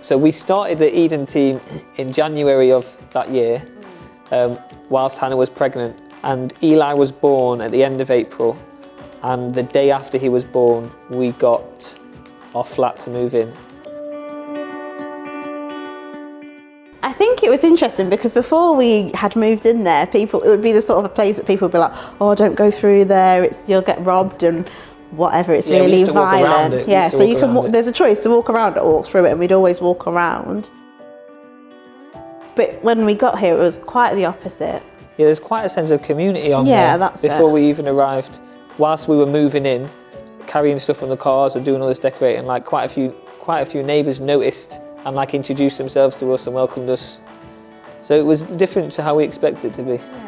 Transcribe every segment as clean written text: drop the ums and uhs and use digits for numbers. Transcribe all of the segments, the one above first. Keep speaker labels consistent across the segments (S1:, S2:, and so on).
S1: So we started the Eden team in January of that year, whilst Hannah was pregnant, and Eli was born at the end of April, and the day after he was born, we got our flat to move in.
S2: I think it was interesting because before we had moved in there, it would be the sort of a place that people would be like, oh, don't go through there, you'll get robbed and whatever, it's really violent. Yeah, so you can there's a choice to walk around it or walk through it, and we'd always walk around. But when we got here, it was quite the opposite.
S1: Yeah, there's quite a sense of community on
S2: there
S1: that's before we even arrived. Whilst we were moving in, carrying stuff from the cars and doing all this decorating, like quite a few neighbours noticed and like introduced themselves to us and welcomed us. So it was different to how we expected it to be.
S2: Yeah.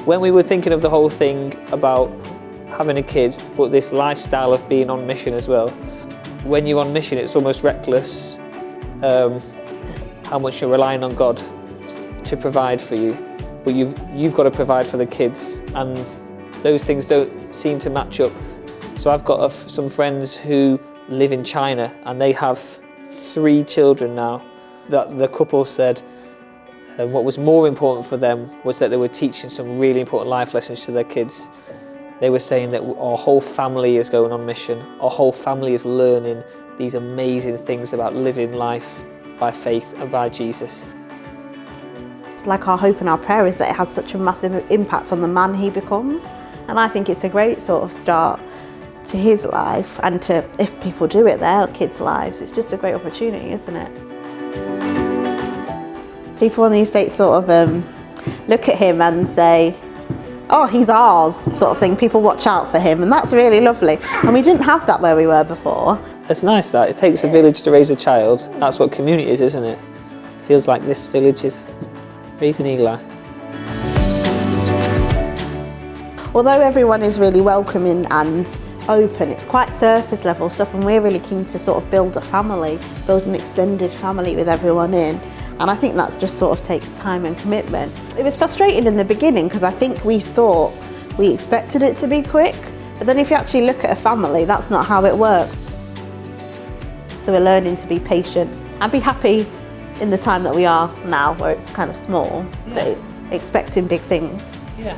S1: When we were thinking of the whole thing about having a kid, but this lifestyle of being on mission as well, when you're on mission, it's almost reckless how much you're relying on God to provide for you, but you've got to provide for the kids, and those things don't seem to match up. So I've got some friends who live in China, and they have 3 children now. That the couple said what was more important for them was that they were teaching some really important life lessons to their kids. They were saying that our whole family is going on mission. Our whole family is learning these amazing things about living life by faith and by Jesus.
S2: Like our hope and our prayer is that it has such a massive impact on the man he becomes. And I think it's a great sort of start to his life, and to, if people do it, their kids' lives. It's just a great opportunity, isn't it? People on the estate sort of look at him and say, oh, he's ours, sort of thing. People watch out for him, and that's really lovely. And we didn't have that where we were before.
S1: It's nice that it takes a village to raise a child. That's what community is, isn't it? Feels like this village is raising Eli.
S2: Although everyone is really welcoming and open, it's quite surface level stuff, and we're really keen to sort of build a family, build an extended family with everyone in. And I think that just sort of takes time and commitment. It was frustrating in the beginning because I think we expected it to be quick, but then if you actually look at a family, that's not how it works. So we're learning to be patient and be happy in the time that we are now, where it's kind of small, but expecting big things.
S1: Yeah.